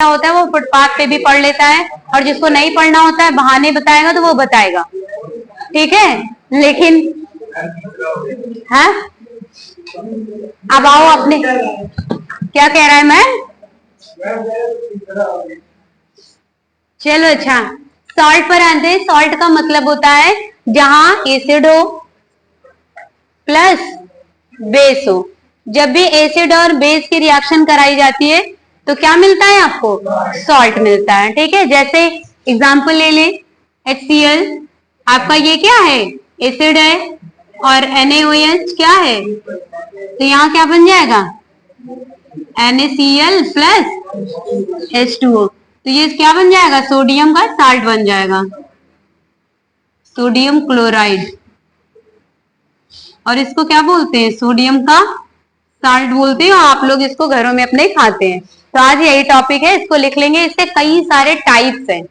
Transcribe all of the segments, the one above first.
होता है वो फुटपाथ पे भी पढ़ लेता है, और जिसको नहीं पढ़ना होता है बहाने बताएगा तो वो बताएगा, ठीक है। लेकिन हाँ, अब आओ अपने, क्या कह रहा है मैम? चलो अच्छा, सॉल्ट पर आते हैं। सॉल्ट का मतलब होता है जहां एसिड हो प्लस बेस हो। जब भी एसिड और बेस की रिएक्शन कराई जाती है तो क्या मिलता है आपको? सॉल्ट मिलता है, ठीक है। जैसे एग्जांपल ले ले, HCl, आपका ये क्या है? एसिड है, और NaOH क्या है? तो यहाँ क्या बन जाएगा? NaCl plus H2O। तो ये क्या बन जाएगा? सोडियम का साल्ट बन जाएगा, सोडियम क्लोराइड। और इसको क्या बोलते हैं? सोडियम का साल्ट बोलते हैं। आप लोग इसको घरों में अपने खाते हैं। तो आज यही टॉपिक है, इसको लिख लेंगे। इसके कई सारे टाइप्स हैं,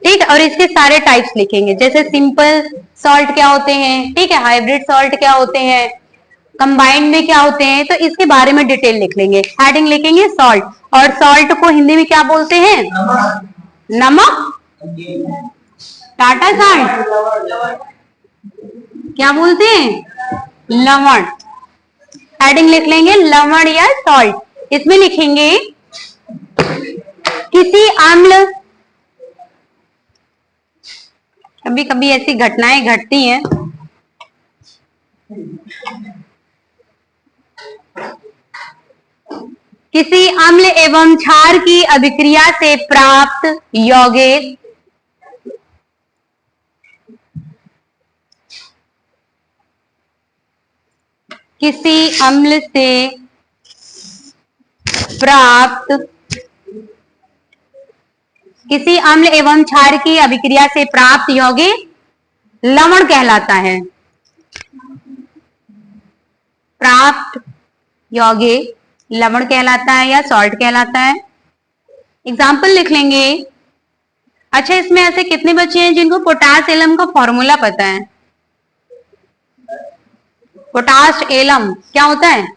ठीक है, और इसके सारे टाइप्स लिखेंगे। जैसे सिंपल सॉल्ट क्या होते हैं, ठीक है, हाइब्रिड सॉल्ट क्या होते हैं, कंबाइंड में क्या होते हैं, तो इसके बारे में डिटेल लिख लेंगे। हेडिंग लिखेंगे सॉल्ट, और सॉल्ट को हिंदी में क्या बोलते हैं? नमक। टाटा सॉल्ट क्या बोलते हैं? लवण। हेडिंग लिख लेंगे लवण या सॉल्ट। इसमें लिखेंगे किसी अम्ल, कभी कभी ऐसी घटनाएं घटती हैं, किसी अम्ल एवं क्षार की अभिक्रिया से प्राप्त यौगिक किसी अम्ल से प्राप्त, किसी अम्ल एवं क्षार की अभिक्रिया से प्राप्त यौगिक लवण कहलाता है। प्राप्त यौगिक लवण कहलाता है या सॉल्ट कहलाता है। एग्जाम्पल लिख लेंगे। अच्छा, इसमें ऐसे कितने बच्चे हैं जिनको पोटास एलम का फॉर्मूला पता है? पोटास एलम क्या होता है?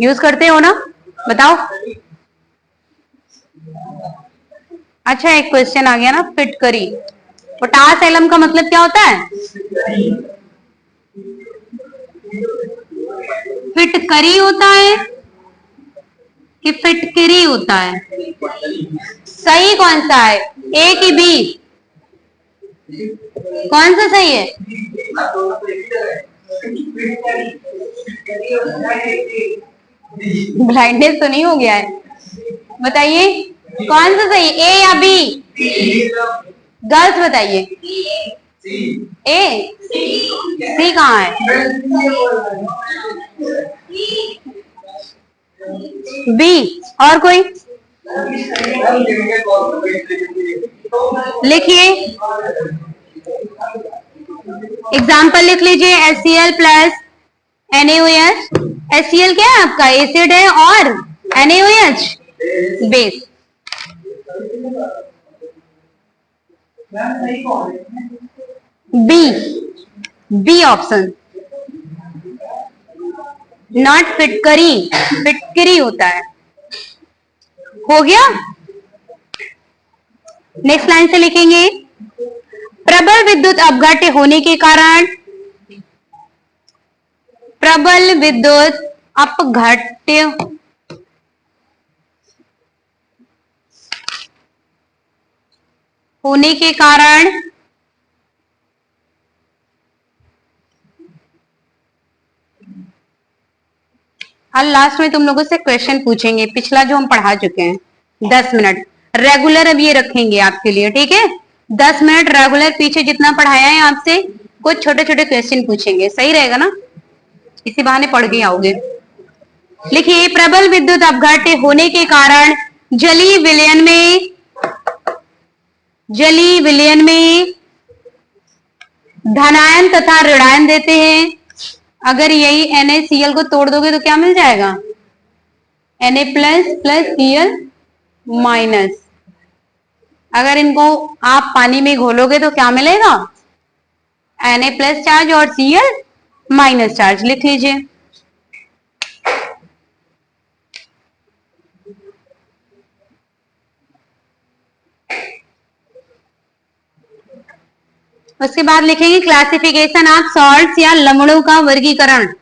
यूज करते हो ना? बताओ। अच्छा, एक क्वेश्चन आ गया ना, फिटकरी। पोटास एलम का मतलब क्या होता है? फिटकरी होता है कि फिटकरी होता है? सही कौन सा है, ए कि बी? कौन सा सही है? ब्लाइंडनेस तो नहीं हो गया है? बताइए कौन सा सही, ए या बी? गर्ल्स बताइए। ए, सी कहाँ है? बी। और कोई लिखिए, एग्जाम्पल लिख लीजिए। HCl plus NaOH। HCl क्या है आपका? एसिड है, और NaOH base. B, B option. Not फिटकरी, फिटकरी होता है। हो गया। नेक्स्ट लाइन से लिखेंगे, प्रबल विद्युत अपघट्य होने के कारण, प्रबल विद्युत अपघट्य होने के कारण हल लास्ट में तुम लोगों से क्वेश्चन पूछेंगे, पिछला जो हम पढ़ा चुके हैं 10 मिनट रेगुलर अब ये रखेंगे आपके लिए, ठीक है। 10 मिनट रेगुलर पीछे जितना पढ़ाया है आपसे, कुछ छोटे छोटे क्वेश्चन पूछेंगे, सही रहेगा ना? इसी बहाने पढ़ के आओगे। लिखिए, प्रबल विद्युत अपघट्य होने के कारण जलीय विलयन में धनायन तथा ऋणायन देते हैं। अगर यही NaCl को तोड़ दोगे तो क्या मिल जाएगा? Na plus plus Cl minus. अगर इनको आप पानी में घोलोगे तो क्या मिलेगा? Na प्लस चार्ज और Cl माइनस चार्ज। लिख लीजिए। उसके बाद लिखेंगे क्लासिफिकेशन ऑफ सॉल्ट्स या लवणों का वर्गीकरण।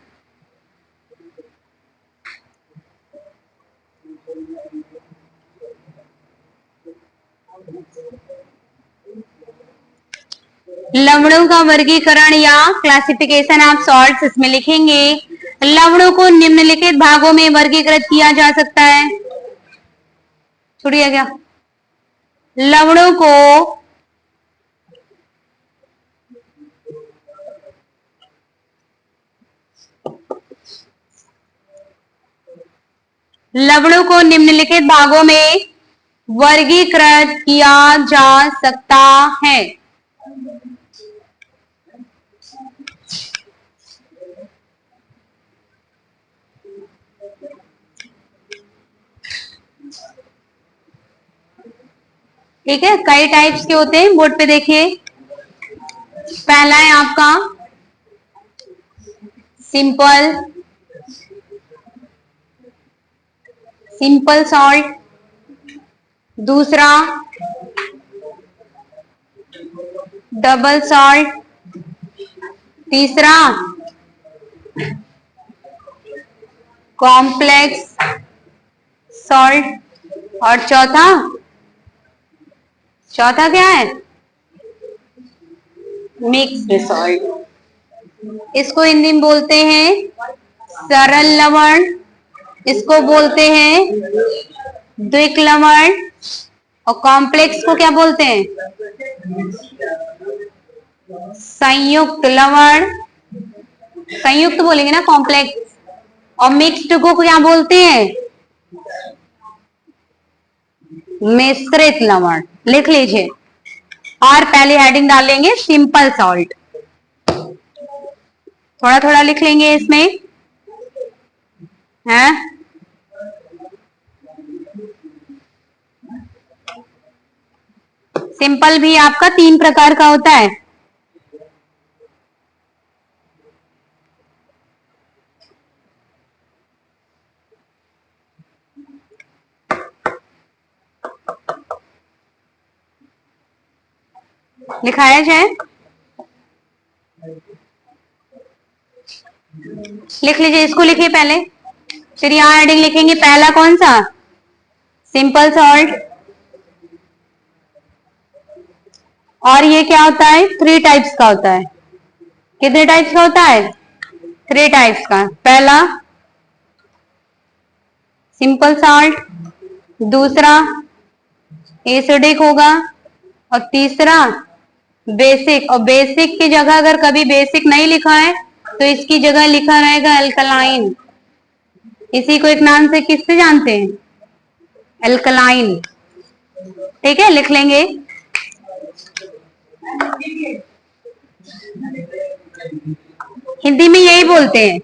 लवणों का वर्गीकरण या क्लासिफिकेशन ऑफ सॉल्ट्स, इसमें लिखेंगे लवणों को निम्नलिखित भागों में वर्गीकृत किया जा सकता है। छुड़िए क्या? लवणों को निम्नलिखित भागों में वर्गीकृत किया जा सकता है। ठीक है, कई टाइप्स के होते हैं, बोर्ड पे देखिए। पहला है आपका सिंपल सॉल्ट, दूसरा डबल सॉल्ट, तीसरा कॉम्प्लेक्स सॉल्ट और चौथा क्या है? Mixed salt. इसको हिंदी में बोलते हैं सरल लवण, इसको बोलते हैं द्विक लवण, और कॉम्प्लेक्स को क्या बोलते हैं? संयुक्त लवण। संयुक्त बोलेंगे ना कॉम्प्लेक्स। और मिक्स्ड को क्या बोलते हैं? मिश्रित लवण। लिख लीजिए। और पहले हेडिंग डालेंगे सिंपल सॉल्ट, थोड़ा थोड़ा लिख लेंगे इसमें है। सिंपल भी आपका 3 प्रकार का होता है। लिखाया जाए, लिख लीजिए, इसको लिखिए पहले, फिर यहां हेडिंग लिखेंगे। पहला कौन सा? Simple salt. और ये क्या होता है? 3 टाइप्स का होता है। कितने टाइप्स का होता है? 3 टाइप्स का। पहला सिंपल सॉल्ट, दूसरा एसिडिक होगा, और तीसरा बेसिक। और बेसिक की जगह अगर कभी बेसिक नहीं लिखा है तो इसकी जगह लिखा रहेगा अल्कलाइन। इसी को एक नाम से किससे जानते हैं? अल्कलाइन। ठीक है, लिख लेंगे। हिंदी में यही बोलते हैं।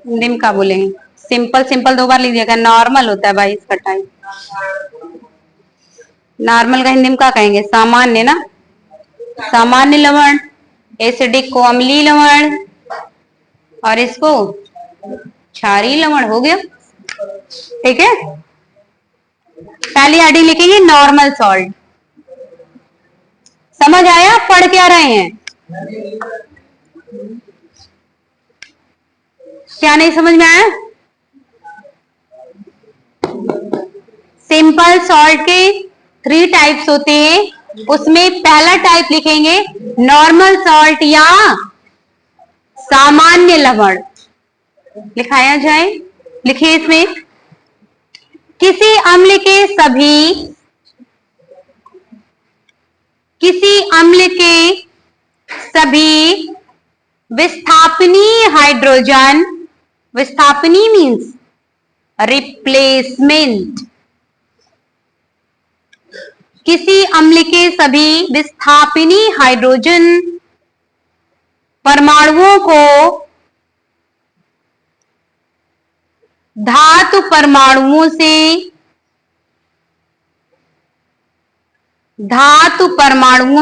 हिंदी में क्या बोलेंगे? सिंपल 2 बार लीजिएगा। नॉर्मल होता है भाई इसका टाइप। नॉर्मल का हिंदी में क्या कहेंगे? सामान्य ना। सामान्य लवण। एसिडिक को अम्लीय लवण, और इसको क्षारीय लवण। हो गया। ठीक है, पहली हेडिंग लिखेंगे नॉर्मल सॉल्ट। समझ आया? पढ़ क्या रहे हैं? क्या नहीं समझ में आया? सिंपल सॉल्ट के 3 टाइप्स होते हैं, उसमें पहला टाइप लिखेंगे नॉर्मल सॉल्ट या सामान्य लवण। लिखाया जाए, लिखिए इसमें। किसी अम्ल के सभी विस्थापनीय हाइड्रोजन, विस्थापनीय मीन्स रिप्लेसमेंट। किसी अम्ल के सभी विस्थापनीय हाइड्रोजन परमाणुओं को धातु परमाणुओं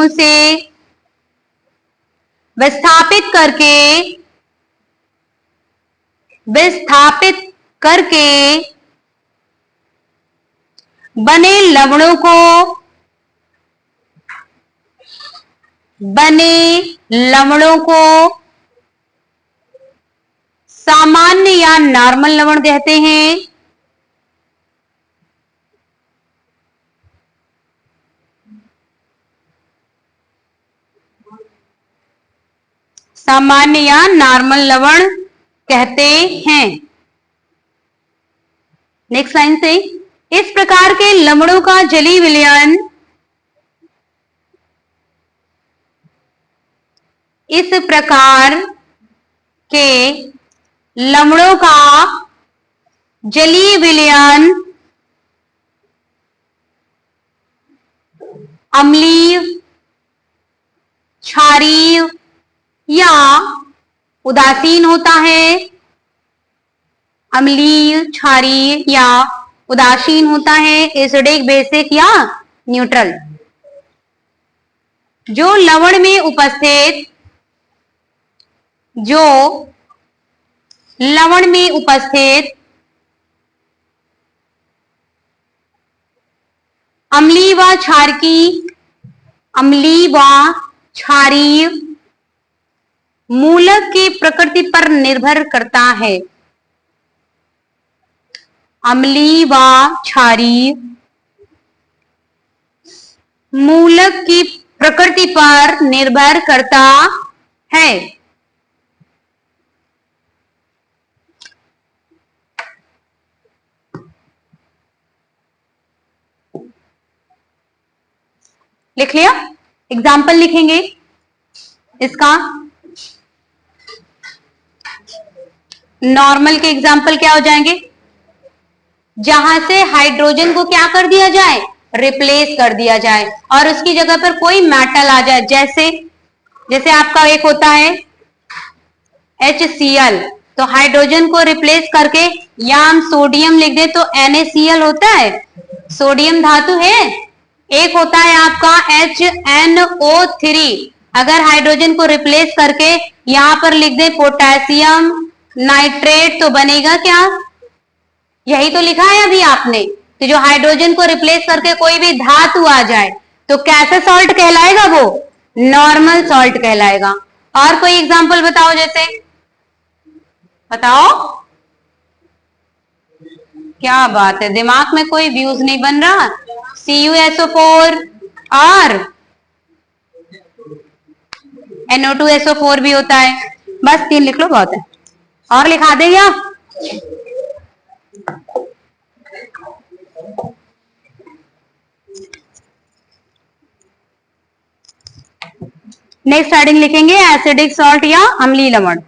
से विस्थापित करके बने लवणों को बने लवणों को सामान्य या नॉर्मल लवण कहते हैं। सामान्य या नॉर्मल लवण कहते हैं। नेक्स्ट लाइन से, इस प्रकार के लवणों का जलीय विलयन इस प्रकार के लवणों का जलीय विलयन अम्लीय, क्षारीय या उदासीन होता है। अम्लीय, क्षारीय या उदासीन होता है। एसिडिक, बेसिक या न्यूट्रल। जो लवण में उपस्थित अम्लीय व क्षारीय मूलक की प्रकृति पर निर्भर करता है। अम्लीय व क्षारीय मूलक की प्रकृति पर निर्भर करता है। लिख लिया? एग्जाम्पल लिखेंगे इसका। नॉर्मल के एग्जाम्पल क्या हो जाएंगे? जहां से हाइड्रोजन को क्या कर दिया जाए, रिप्लेस कर दिया जाए और उसकी जगह पर कोई मेटल आ जाए। जैसे आपका एक होता है HCl, तो हाइड्रोजन को रिप्लेस करके या हम सोडियम लिख दें तो NaCl होता है, सोडियम धातु है। एक होता है आपका HNO3, अगर हाइड्रोजन को रिप्लेस करके यहां पर लिख दें पोटेशियम नाइट्रेट तो बनेगा क्या? यही तो लिखा है अभी आपने कि जो हाइड्रोजन को रिप्लेस करके कोई भी धातु आ जाए तो कैसे सॉल्ट कहलाएगा? वो नॉर्मल सॉल्ट कहलाएगा। और कोई एग्जांपल बताओ, जैसे बताओ। क्या बात है, दिमाग में कोई व्यूज नहीं बन रहा। CuSO4 और NO2SO4 भी होता है। बस 3 लिख लो, बहुत है। और लिखा देंगे आप? नेक्स्ट हेडिंग लिखेंगे एसिडिक सॉल्ट या अम्लीय लवण।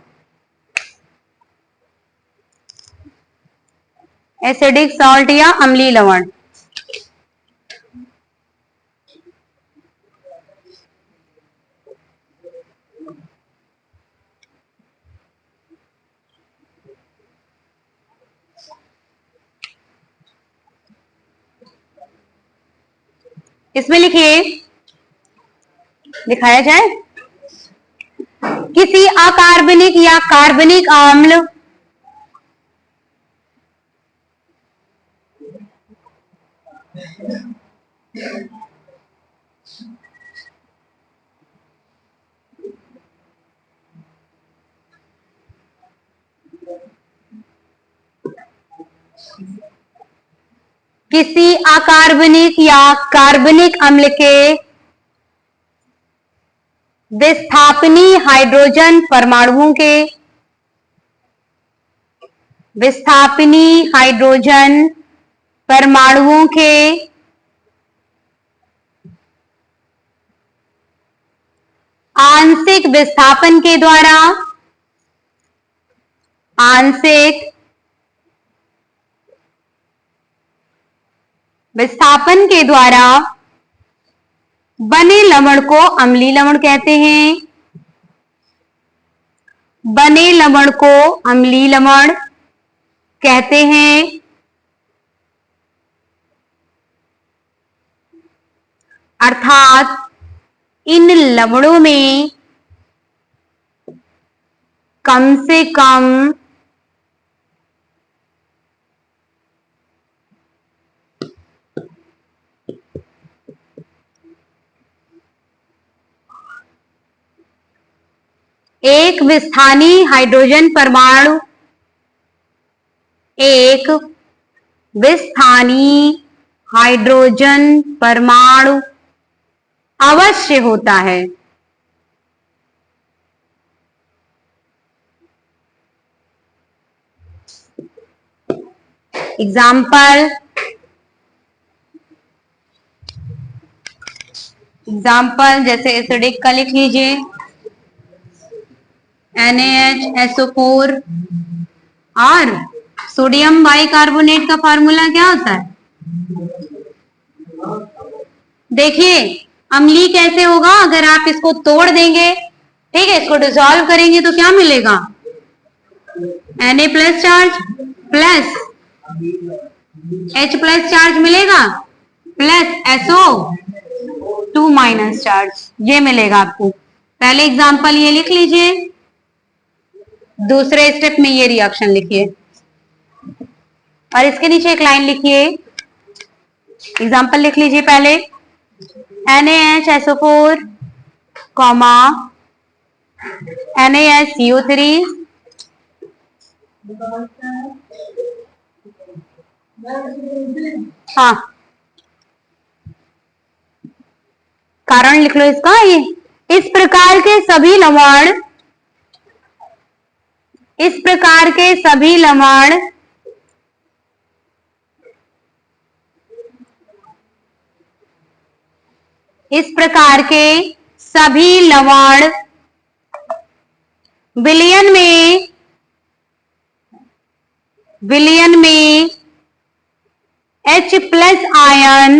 एसिडिक सॉल्ट या अम्लीय लवण। इसमें लिखिए, दिखाया जाए, किसी अकार्बनिक या कार्बनिक अम्ल किसी अकार्बनिक या कार्बनिक अम्ल के विस्थापनी हाइड्रोजन परमाणुओं के विस्थापनी हाइड्रोजन परमाणुओं के आंशिक विस्थापन के द्वारा आंशिक विस्थापन के द्वारा बने लवण को अम्लीय लवण कहते हैं। बने लवण को अम्लीय लवण कहते हैं। अर्थात इन लवणों में कम से कम एक विस्थानी हाइड्रोजन परमाणु, एक विस्थानी हाइड्रोजन परमाणु अवश्य होता है। एग्जाम्पल जैसे एसिडिक का लिख लीजिए NaHSO4 और सोडियम बाइकार्बोनेट का फॉर्मूला क्या होता है? देखिए अम्लीय कैसे होगा, अगर आप इसको तोड़ देंगे, ठीक है, इसको डिसॉल्व करेंगे तो क्या मिलेगा? Na plus charge plus H plus charge मिलेगा प्लस SO2 माइनस चार्ज, ये मिलेगा आपको। पहले एग्जांपल ये लिख लीजिए, दूसरे स्टेप में ये रिएक्शन लिखिए और इसके नीचे एक लाइन लिखिए। एग्जांपल लिख लीजिए पहले NaHSO4 NaHCO3 हाँ, कारण लिख लो इसका। ये इस प्रकार के सभी लवण इस प्रकार के सभी लवण विलयन में H प्लस आयन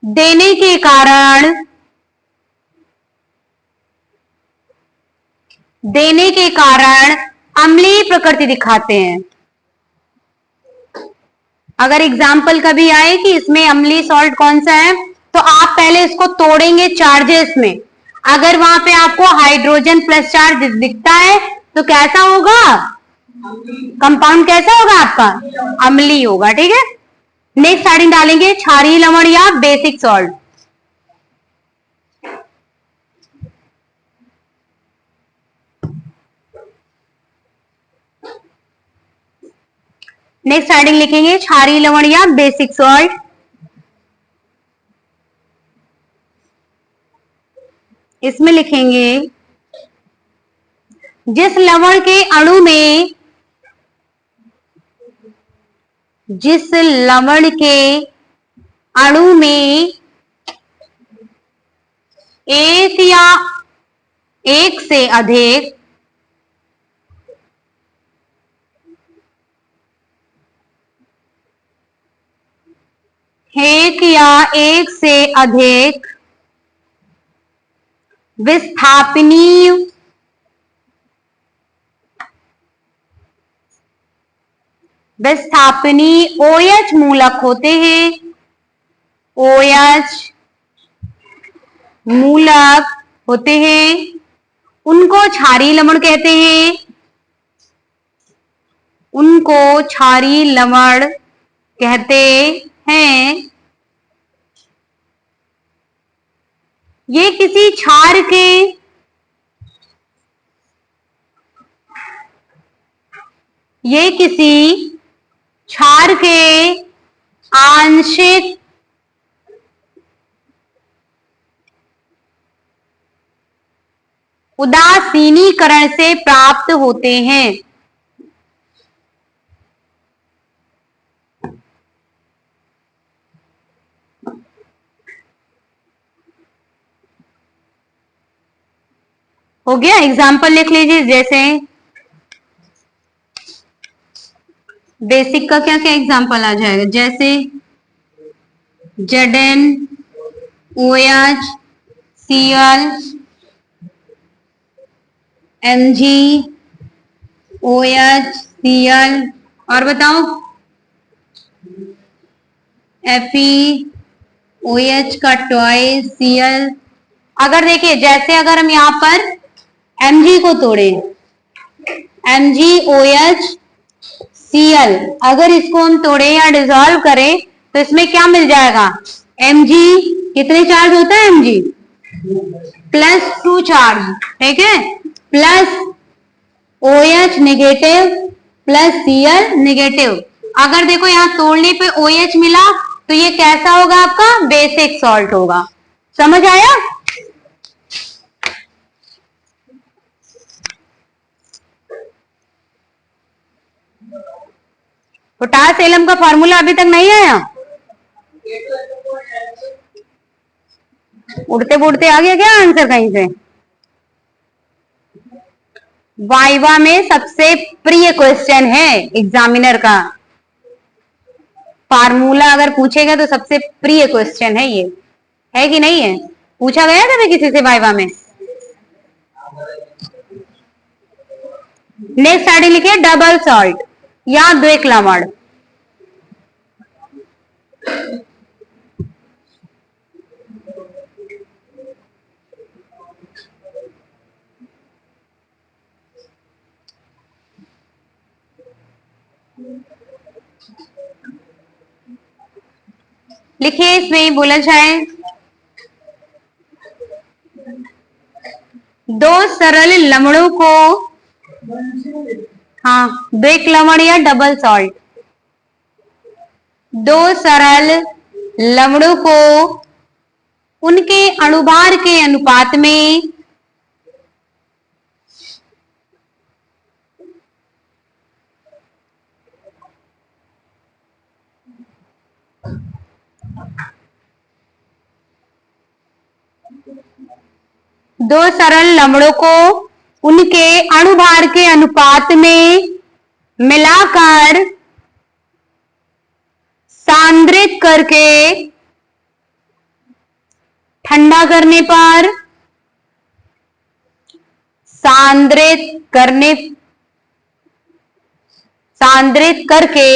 देने के कारण अम्लीय प्रकृति दिखाते हैं। अगर एग्जाम्पल कभी आए कि इसमें अम्लीय सॉल्ट कौन सा है, तो आप पहले इसको तोड़ेंगे चार्जेस में। अगर वहां पे आपको हाइड्रोजन प्लस चार्ज दिखता है तो कैसा होगा? कंपाउंड कैसा होगा आपका? अम्लीय होगा, ठीक है। नेक्स्ट हेडिंग डालेंगे क्षारीय लवण या बेसिक सॉल्ट। नेक्स्ट हेडिंग लिखेंगे क्षारीय लवण या बेसिक सॉल्ट। इसमें लिखेंगे जिस लवण के अणु में एक या एक से अधिक विस्थापनीय OH मूलक होते हैं, OH मूलक होते हैं, उनको क्षारीय लवण कहते हैं। ये किसी क्षार के आंशिक उदासीनीकरण से प्राप्त होते हैं। हो गया। एग्जाम्पल लिख लीजिए, जैसे बेसिक का क्या क्या एग्जाम्पल आ जाएगा, जैसे ZnOH Cl MgOH Cl और बताओ FeOH का ट्वाइस Cl। अगर देखिए, जैसे अगर हम यहां पर Mg को तोड़े, MgOH Cl, अगर इसको हम तोड़े या डिसॉल्व करें तो इसमें क्या मिल जाएगा? कितने चार्ज होता है mg? +2 चार्ज, ठीक है, plus OH negative plus Cl negative. अगर देखो यहाँ तोड़ने पे OH मिला तो ये कैसा होगा आपका? बेसिक सॉल्ट होगा। समझ आया? पोटास एलम का फॉर्मूला अभी तक नहीं आया? उड़ते बुड़ते आ गया क्या आंसर कहीं से? वाइवा में सबसे प्रिय क्वेश्चन है एग्जामिनर का। फार्मूला अगर पूछेगा तो सबसे प्रिय क्वेश्चन है ये, है कि नहीं है? पूछा गया कभी किसी से वाइवा में? नेक्स्ट आगे लिखिए डबल सॉल्ट या द्विक लवण। लिखिए, इसमें बोला जाए दो सरल लवणों को, हाँ, द्विक लवण या डबल सॉल्ट। दो सरल लवणों को उनके अणुभार के अनुपात में दो सरल लवणों को उनके अणुभार के अनुपात में मिलाकर सांद्रित करके ठंडा करने पर, सांद्रित करके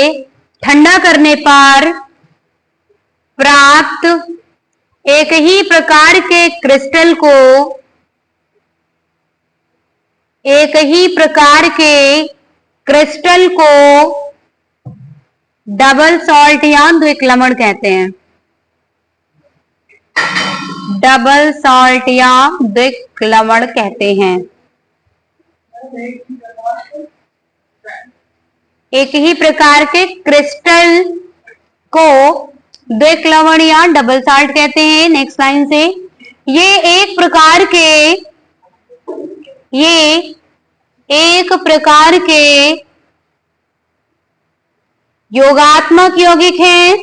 ठंडा करने पर प्राप्त एक ही प्रकार के क्रिस्टल को डबल सॉल्ट या द्विक लवण कहते हैं। डबल सॉल्ट या द्विक लवण कहते हैं। एक ही प्रकार के क्रिस्टल को द्विक लवण या डबल सॉल्ट कहते हैं। नेक्स्ट लाइन से, ये एक प्रकार के योगात्मक यौगिक हैं।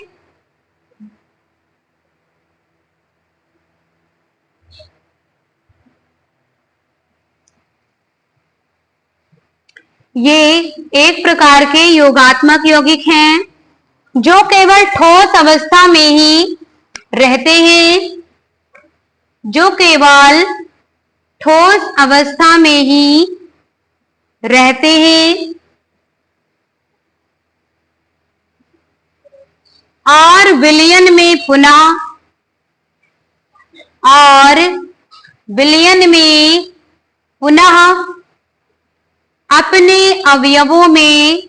ये एक प्रकार के योगात्मक यौगिक हैं जो केवल ठोस अवस्था में ही रहते हैं, जो केवल ठोस अवस्था में ही रहते हैं और विलयन में पुनः अपने अवयवों में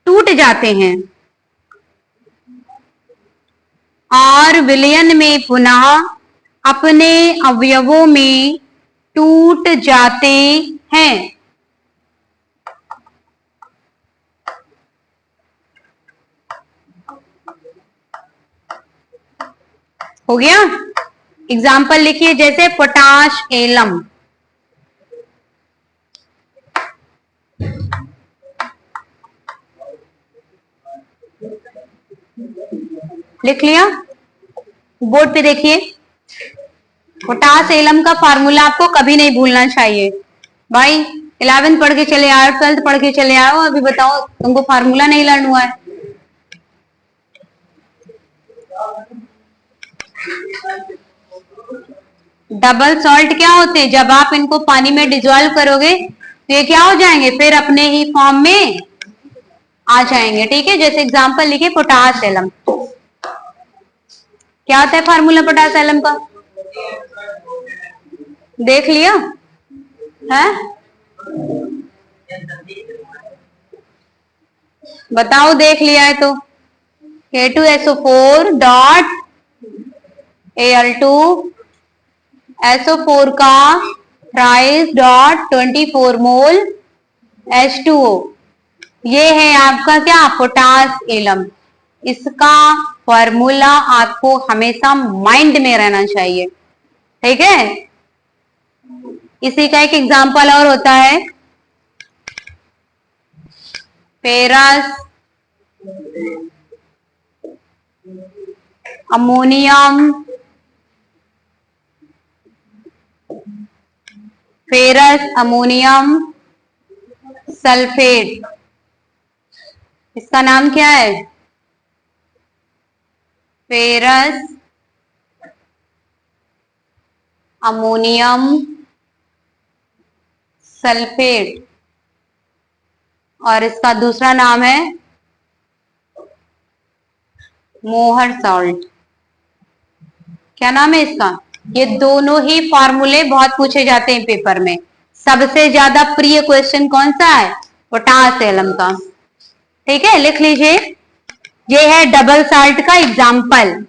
टूट जाते हैं, और विलयन में पुनः अपने अवयवों में टूट जाते हैं। हो गया? एग्जाम्पल लिखिए, जैसे पोटाश एलम। लिख लिया? बोर्ड पे देखिए, पोटास एलम का फार्मूला आपको कभी नहीं भूलना चाहिए भाई। 11th पढ़ के चले आओ, 12th पढ़ के चले आओ, अभी बताओ तुमको फार्मूला नहीं लर्न हुआ है? डबल सॉल्ट क्या होते हैं? जब आप इनको पानी में डिजोल्व करोगे तो ये क्या हो जाएंगे? फिर अपने ही फॉर्म में आ जाएंगे। ठीक है, जैसे एग्जांपल लिखिए पोटास एलम। क्या होता है फार्मूला पोटास एलम का? देख लिया है? बताओ, देख लिया है तो K2SO4 डॉट Al2SO4 का थ्राइस डॉट 24 मोल H2O। ये है आपका क्या, पोटास एलम। इसका फॉर्मूला आपको हमेशा माइंड में रहना चाहिए, ठीक है। इसी का एक एग्जांपल और होता है, ferrous ammonium, ferrous ammonium sulphate. इसका नाम क्या है, फेरस अमोनियम सल्फेट, और इसका दूसरा नाम है मोहर सॉल्ट। क्या नाम है इसका। ये दोनों ही फॉर्मूले बहुत पूछे जाते हैं पेपर में। सबसे ज्यादा प्रिय क्वेश्चन कौन सा है, पोटास एलम का, ठीक है, लिख लीजिए। ये है डबल साल्ट का एग्जाम्पल।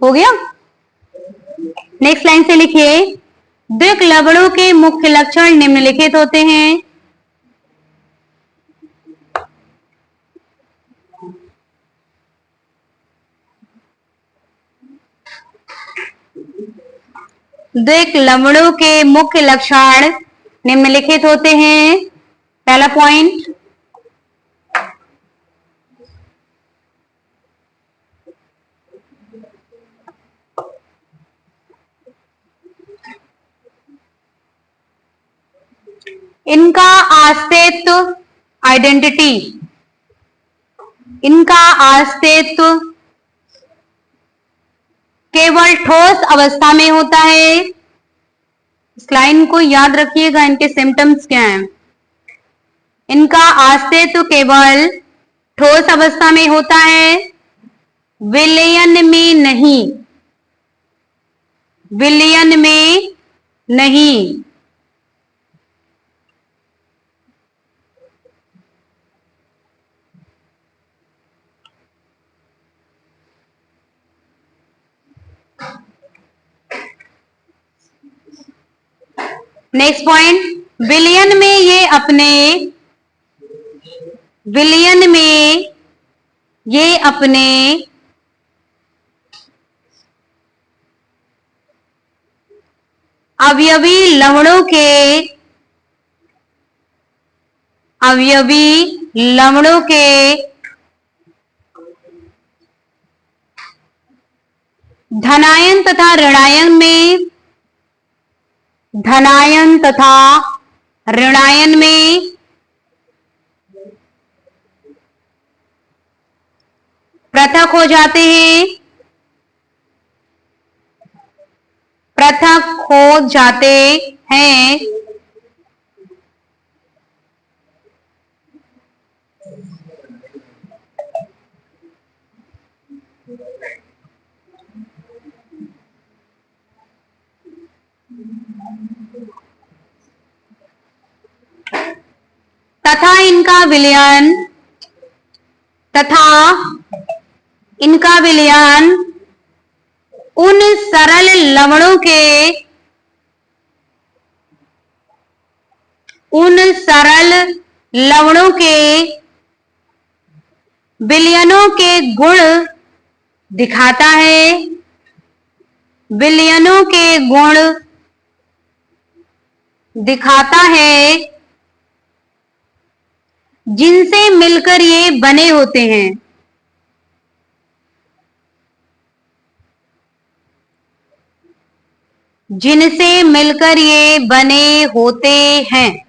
हो गया। नेक्स्ट लाइन से लिखिए, द्विक लवणों के मुख्य लक्षण निम्नलिखित होते हैं। द्विक लवणों के मुख्य लक्षण निम्नलिखित होते हैं। पहला पॉइंट, इनका अस्तित्व, आइडेंटिटी, इनका अस्तित्व केवल ठोस अवस्था में होता है। इस लाइन को याद रखिएगा, इनके सिम्टम्स क्या हैं। इनका अस्तित्व केवल ठोस अवस्था में होता है, विलयन में नहीं, विलयन में नहीं। नेक्स्ट पॉइंट, विलयन में ये अपने, विलयन में ये अपने अवयवी लवणों के, अवयवी लवणों के धनायन तथा ऋणायन में, धनायन तथा ऋणायन में पृथक हो जाते हैं, पृथक हो जाते हैं। तथा इनका विलयन, तथा इनका विलयन उन सरल लवणों के, उन सरल लवणों के विलयनों के गुण दिखाता है, विलयनों के गुण दिखाता है, जिनसे मिलकर ये बने होते हैं। जिनसे मिलकर ये बने होते हैं।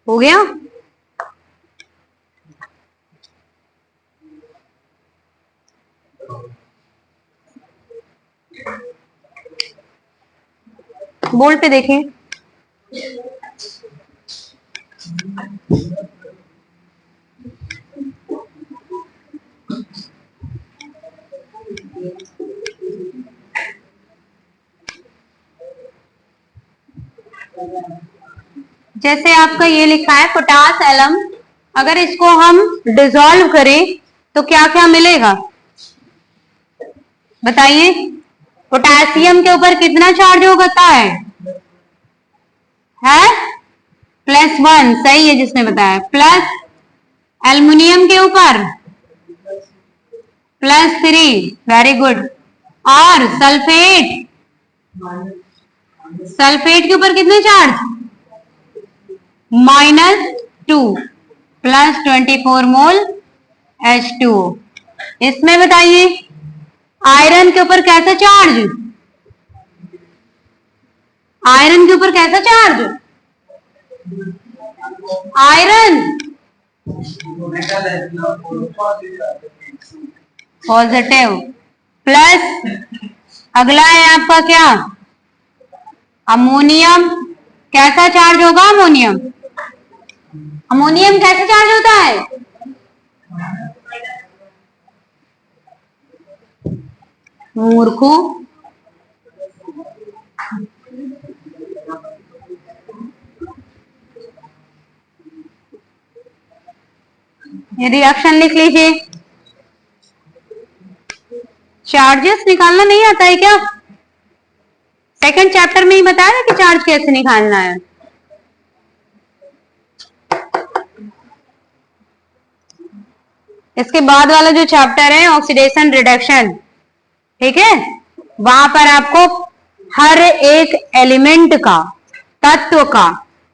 हो गया। बोर्ड पे देखें, जैसे आपका ये लिखा है पोटास एलम, अगर इसको हम डिसॉल्व करें तो क्या क्या मिलेगा बताइए। पोटेशियम के ऊपर कितना चार्ज होता है +1, सही है जिसने बताया। प्लस एल्युमिनियम के ऊपर +3, वेरी गुड। और सल्फेट, सल्फेट के ऊपर कितने चार्ज -2, +24 मोल H2O। इसमें बताइए आयरन के ऊपर कैसा चार्ज, आयरन के ऊपर कैसा चार्ज, आयरन पॉजिटिव। प्लस अगला है आपका क्या, अमोनियम, कैसा चार्ज होगा अमोनियम, अमोनियम कैसे चार्ज होता है, मूर्खों, ये रिएक्शन लिख लीजिए। चार्जेस निकालना नहीं आता है क्या, सेकंड चैप्टर में ही बताया ना कि चार्ज कैसे निकालना है। इसके बाद वाला जो चैप्टर है ऑक्सीडेशन रिडक्शन, ठीक है, वहां पर आपको हर एक एलिमेंट का, तत्व का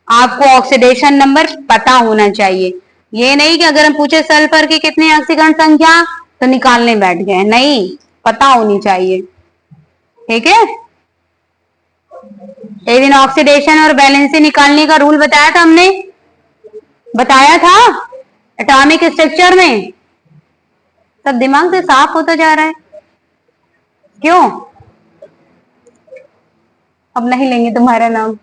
आपको ऑक्सीडेशन नंबर पता होना चाहिए। ये नहीं कि अगर हम पूछे सल्फर की कितनी ऑक्सीकरण संख्या तो निकालने बैठ गए, नहीं, पता होनी चाहिए, ठीक है। एक दिन ऑक्सीडेशन और बैलेंसी निकालने का रूल बताया था हमने, बताया था एटॉमिक स्ट्रक्चर में। सब दिमाग से साफ होता जा रहा है, क्यों? अब नहीं लेंगे तुम्हारा नाम।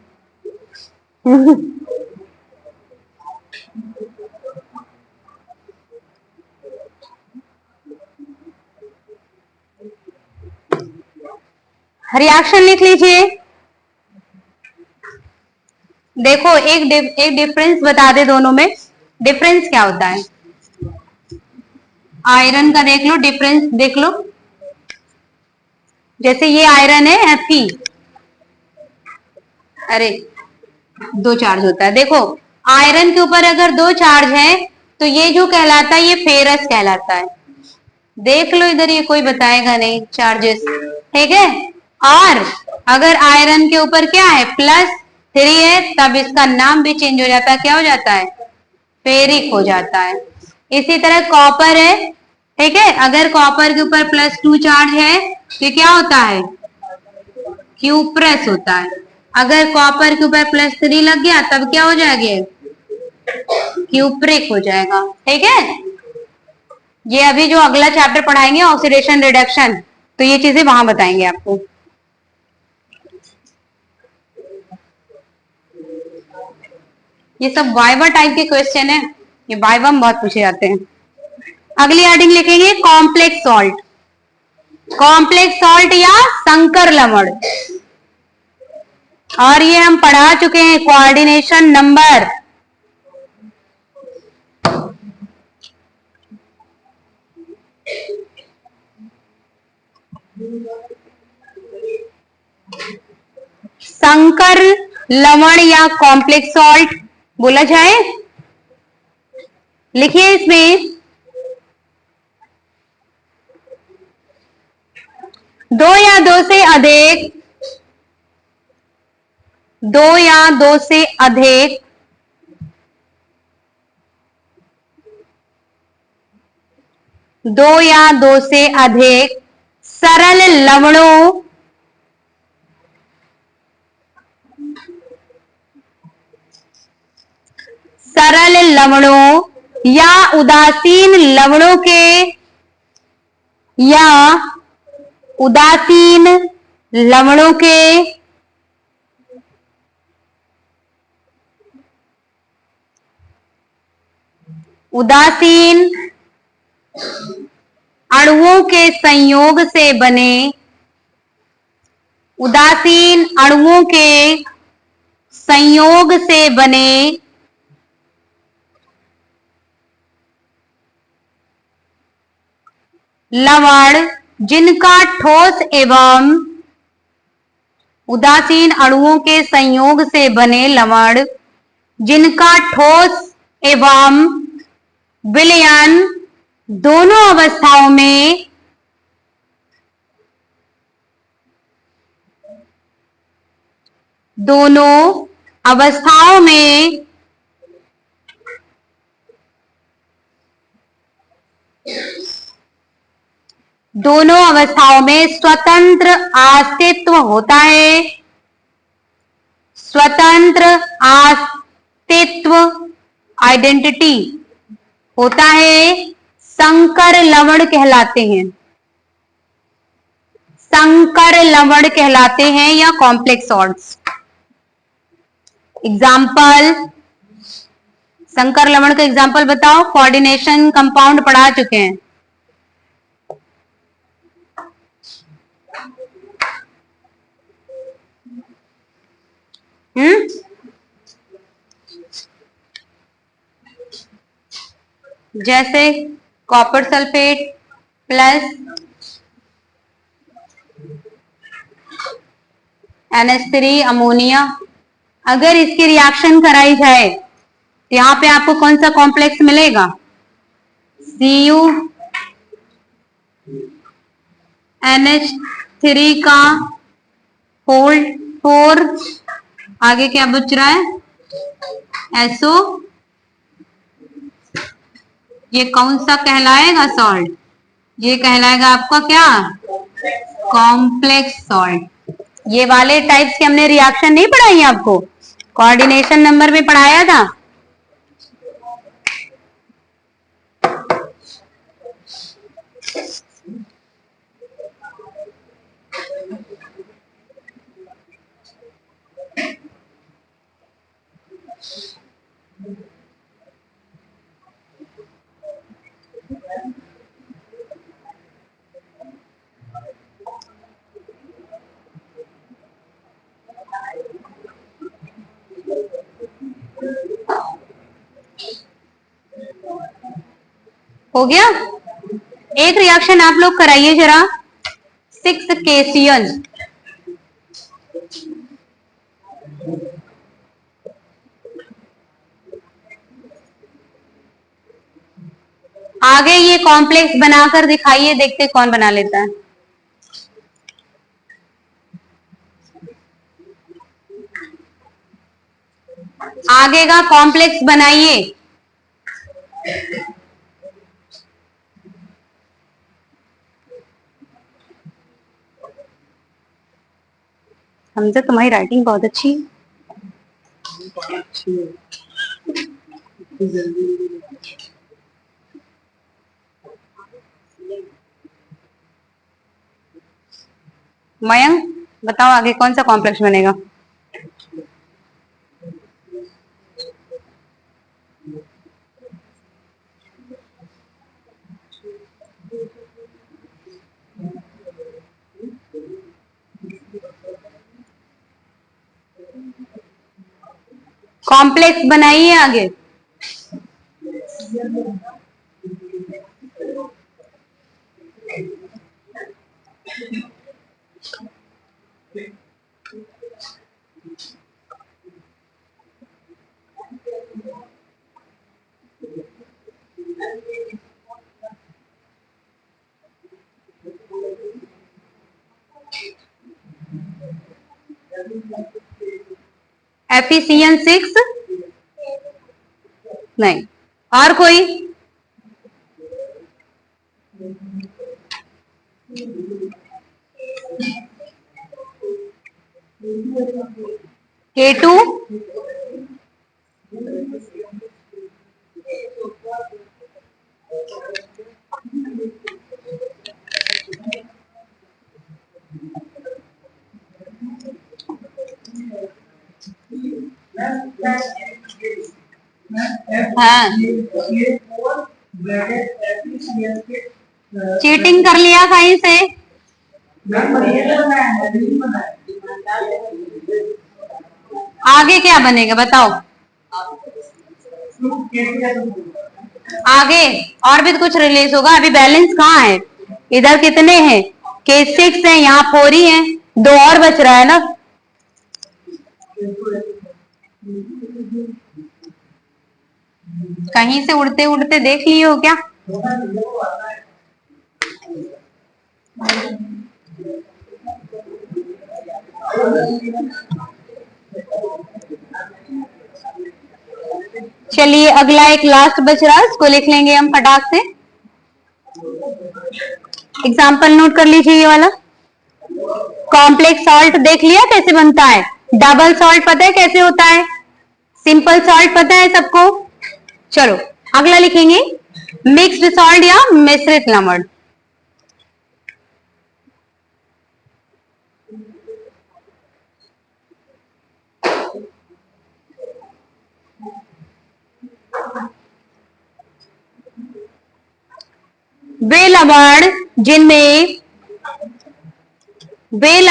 रिएक्शन लिख लीजिए। देखो एक डिफरेंस बता दे दोनों में, डिफरेंस क्या होता है। आयरन का देख लो, डिफरेंस देख लो। जैसे ये आयरन है Fe, अरे 2 चार्ज होता है। देखो आयरन के ऊपर अगर 2 चार्ज है तो ये जो कहलाता है ये फेरस कहलाता है। देख लो इधर, ये कोई बताएगा नहीं चार्जेस, ठीक है। और अगर आयरन के ऊपर क्या है +3 है तब इसका नाम भी चेंज हो जाता है, क्या हो जाता है, फेरिक हो जाता है। इसी तरह कॉपर है, ठीक है, अगर कॉपर के ऊपर +2 चार्ज है तो क्या होता है, क्यूप्रस होता है। अगर कॉपर के ऊपर +3 लग गया तब क्या हो जाएगा, क्यूप्रिक हो जाएगा, ठीक है। ये अभी जो अगला चैप्टर पढ़ाएंगे ऑक्सीडेशन रिडक्शन, तो ये चीजें वहां बताएंगे आपको। ये सब वाइवा टाइप के क्वेश्चन है, ये वाइवा में बहुत पूछे जाते हैं। अगली हेडिंग लिखेंगे कॉम्प्लेक्स सॉल्ट, कॉम्प्लेक्स सॉल्ट या संकर लवण, और ये हम पढ़ा चुके हैं कोऑर्डिनेशन नंबर। संकर लवण या कॉम्प्लेक्स सॉल्ट बोला जाए। लिखिए इसमें 2 या 2 से अधिक, 2 या 2 से अधिक सरल लवणों या उदासीन लवणों के उदासीन अणुओं के संयोग से बने, उदासीन अणुओं के संयोग से बने लवण जिनका ठोस एवं उदासीन अणुओं के संयोग से बने लवण जिनका ठोस एवं विलयन दोनों अवस्थाओं में स्वतंत्र अस्तित्व होता है। स्वतंत्र अस्तित्व आइडेंटिटी होता है, संकर लवण कहलाते हैं। संकर लवण कहलाते हैं या कॉम्प्लेक्स सॉल्ट्स। एग्जाम्पल, संकर लवण का एग्जाम्पल बताओ। कोऑर्डिनेशन कंपाउंड पढ़ा चुके हैं। जैसे copper sulphate plus NH3 ammonia. अगर इसकी रिएक्शन कराई जाए तो यहां पे आपको कौन सा कॉम्प्लेक्स मिलेगा? Cu NH3 का होल 4, आगे क्या बच रहा है? SO। ये कौन सा कहलाएगा सॉल्ट? ये कहलाएगा आपका क्या? Complex salt. ये वाले टाइप्स के हमने रिएक्शन नहीं पढ़ाई आपको, कोऑर्डिनेशन नंबर में पढ़ाया था। हो गया? एक रिएक्शन आप लोग कराइए जरा, 6KCl। आगे ये कॉम्प्लेक्स बनाकर दिखाइए, देखते कौन बना लेता है। आगे का कॉम्प्लेक्स बनाइए। हमसे तुम्हारी राइटिंग बहुत अच्छी है। मयंक बताओ आगे कौन सा कॉम्प्लेक्स बनेगा? कॉम्प्लेक्स बनाइए आगे। FeCN6 नहीं, और कोई? K2 हाँ, चीटिंग कर लिया कहीं से? आगे क्या बनेगा बताओ? आगे और भी तो कुछ रिलीज होगा। अभी बैलेंस कहाँ है? इधर कितने हैं? K6 है, यहाँ 4 ही है, 2 और बच रहा है ना। कहीं से उड़ते उड़ते देख लिए हो क्या? चलिए अगला एक लास्ट बच रहा है, इसको लिख लेंगे हम फटाक से। एग्जाम्पल नोट कर लीजिए ये वाला। कॉम्प्लेक्स सॉल्ट देख लिया कैसे बनता है। डबल सॉल्ट पता है कैसे होता है। सिंपल सॉल्ट पता है सबको। चलो अगला लिखेंगे मिक्स्ड सॉल्ट या मिश्रित लवण। वे लवण जिनमें वे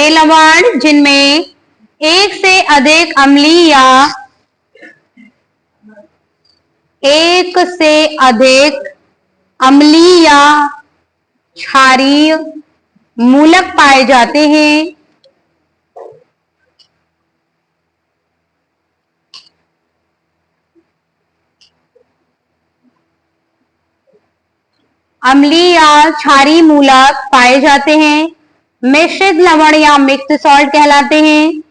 लवण जिनमें एक से अधिक अम्लीय या क्षारीय मूलक पाए जाते हैं, अम्लीय या क्षारीय मूलक पाए जाते हैं, मिश्रित लवण या मिक्स्ड सॉल्ट कहलाते हैं।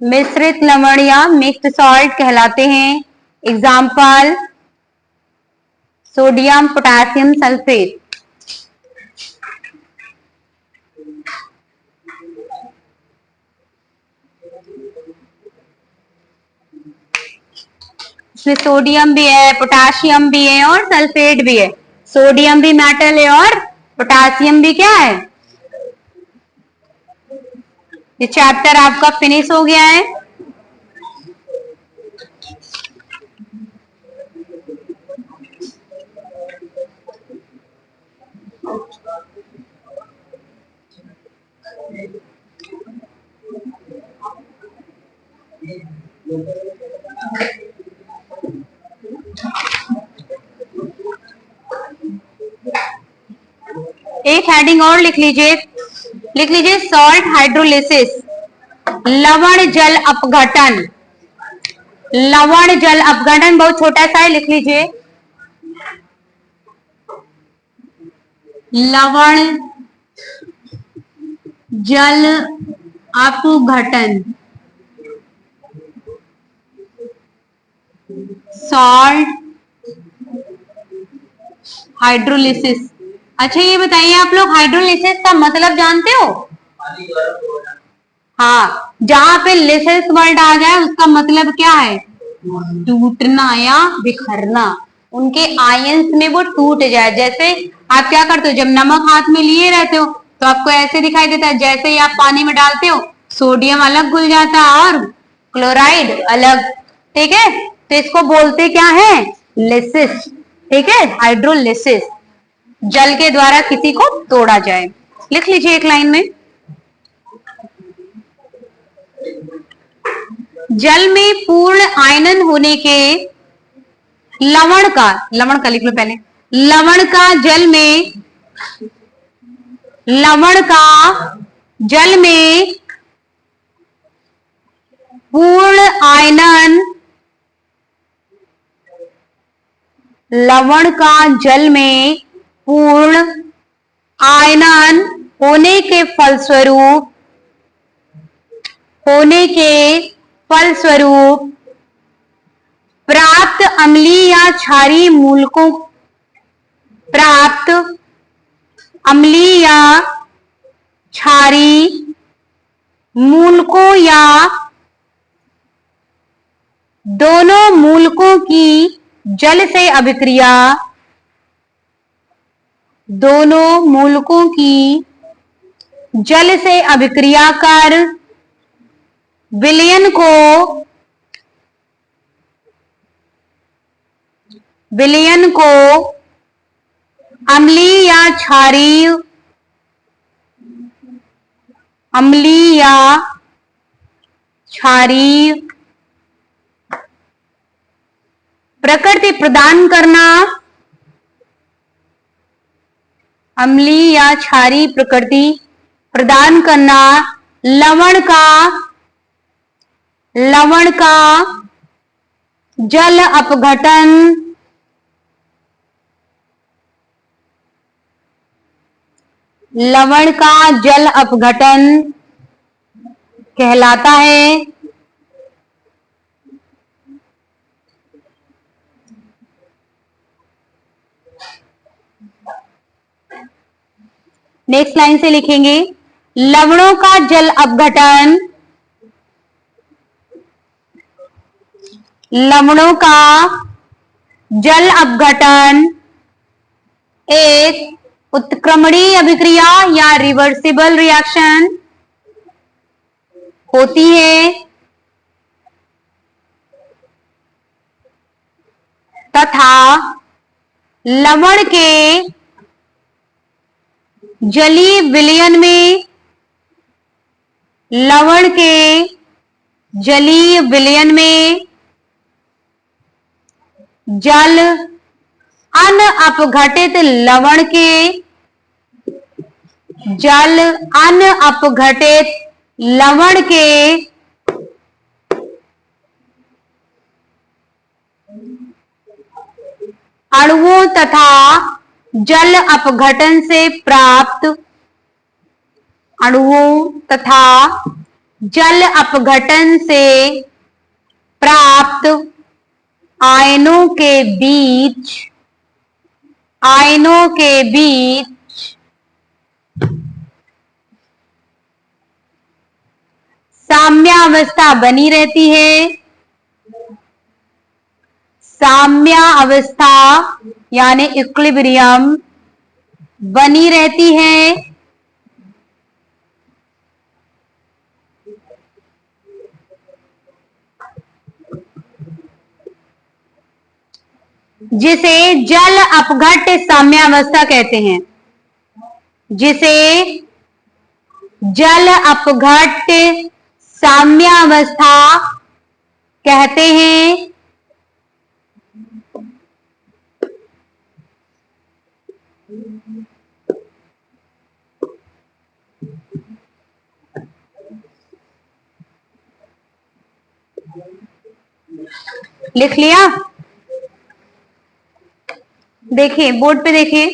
मिश्रित लवण या मिक्स्ड सॉल्ट कहलाते हैं। Example sodium potassium sulphate. इसमें सोडियम भी है, पोटेशियम भी है और सल्फेट भी है। सोडियम भी मेटल है और पोटेशियम भी क्या है। ये चैप्टर आपका फिनिश हो गया है। एक हेडिंग और लिख लीजिए सॉल्ट हाइड्रोलिसिस, लवण जल अपघटन। लवण जल अपघटन बहुत छोटा सा है, लिख लीजिए लवण जल अपघटन। Salt hydrolysis. अच्छा ये बताइए आप लोग हाइड्रोलिसिस का मतलब जानते हो? हाँ, जहां पे लिसिस वर्ड आ जाए उसका मतलब क्या है? टूटना या बिखरना। उनके आयंस में वो टूट जाए। जैसे आप क्या करते हो, जब नमक हाथ में लिए रहते हो तो आपको ऐसे दिखाई देता है, जैसे ही आप पानी में डालते हो सोडियम अलग घुल जाता है और क्लोराइड अलग। ठीक है, तो इसको बोलते क्या है? लिसिस। ठीक है, हाइड्रोलिसिस, जल के द्वारा किसी को तोड़ा जाए। लिख लीजिए एक लाइन में, जल में पूर्ण आयनन होने के लवण का लिख लो पहले। लवण का जल में पूर्ण आयनन, लवण का जल में पूर्ण आयनन होने के फलस्वरूप प्राप्त अम्लीय या क्षारीय मूलकों या दोनों मूलकों की जल से अभिक्रिया कर विलयन को विलयन को अम्लीय या क्षारीय, अम्लीय या क्षारीय प्रकृति प्रदान करना, अम्लीय या क्षारीय प्रकृति प्रदान करना, लवण का जल अपघटन, लवण का जल अपघटन कहलाता है। नेक्स्ट लाइन से लिखेंगे, लवणों का जल अपघटन, लवणों का जल अपघटन एक उत्क्रमणीय अभिक्रिया या रिवर्सिबल रिएक्शन होती है तथा लवण के जलीय विलयन में, लवण के जलीय विलयन में जल अनअपघटित लवण के, जल अनअपघटित लवण के अणुओं तथा जल अपघटन से प्राप्त, अणुओं तथा जल अपघटन से प्राप्त आयनों के बीच, आयनों के बीच साम्यावस्था बनी रहती है, साम्यावस्था यानी इक्विलिब्रियम बनी रहती है। जिसे जल अपघट्य साम्यावस्था कहते हैं, जिसे जल अपघट्य साम्यावस्था कहते हैं। लिख लिया? देखिए बोर्ड पे देखिए,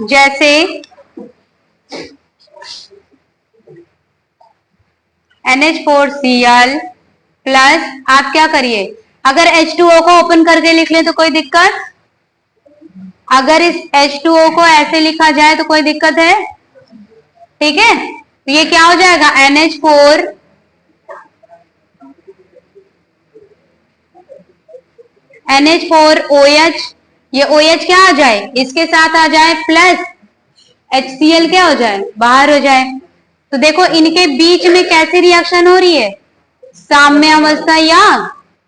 जैसे NH4Cl प्लस, आप क्या करिए, अगर H2O को ओपन करके लिख लें तो कोई दिक्कत? अगर इस H2O को ऐसे लिखा जाए तो कोई दिक्कत है? ठीक है, तो ये क्या हो जाएगा, NH4OH, ये OH क्या आ जाए, इसके साथ आ जाए प्लस HCl क्या हो जाए, बाहर हो जाए। तो देखो इनके बीच में कैसी रिएक्शन हो रही है, साम्यावस्था या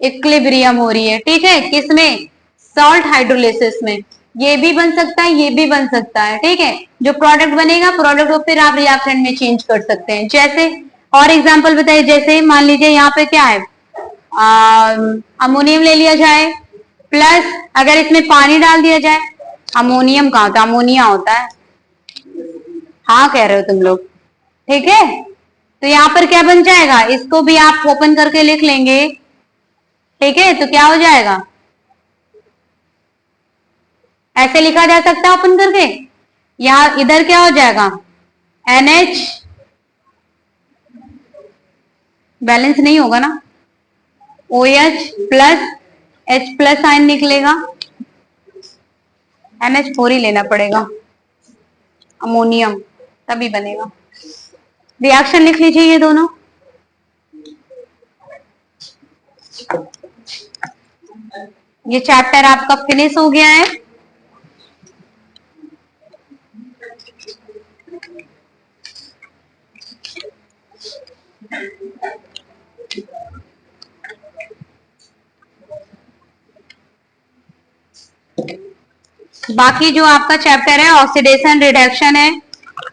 इक्विलिब्रियम हो रही है। ठीक है, किसमें, सॉल्ट हाइड्रोलिसिस में। ये भी बन सकता है, ये भी बन सकता है। ठीक है, जो प्रोडक्ट बनेगा, प्रोडक्ट को फिर आप रिएक्टेंट में चेंज कर सकते हैं। जैसे और एग्जांपल बताइए, जैसे मान लीजिए यहाँ पे क्या है, अमोनियम ले लिया जाए, प्लस अगर इसमें पानी डाल दिया जाए, अमोनियम कहाँ होता है, अमोनिया होता है। हाँ कह रहे हो तुम लोग, ठीक है। तो यहाँ पर क्या बन जाएगा, इसको भी आप ओपन करके लिख लेंगे। ठीक है, तो क्या हो जाएगा, ऐसे लिखा जा सकता है ओपन करके। यहाँ इधर क्या हो जाएगा, NH, बैलेंस नहीं होगा ना, OH plus H plus ion निकलेगा, NH4 ही लेना पड़ेगा, अमोनियम तभी बनेगा। रिएक्शन लिख लीजिए ये दोनों। ये चैप्टर आपका फिनिश हो गया है। बाकी जो आपका चैप्टर है ऑक्सीडेशन रिडक्शन है,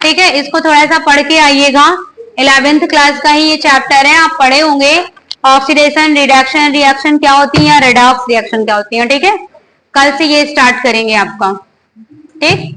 ठीक है, इसको थोड़ा सा पढ़ के आइएगा। 11th क्लास का ही ये चैप्टर है, आप पढ़े होंगे ऑक्सीडेशन रिडक्शन, रिएक्शन क्या होती है, रेडॉक्स रिएक्शन क्या होती है, ठीक है। कल से ये स्टार्ट करेंगे आपका, ठीक।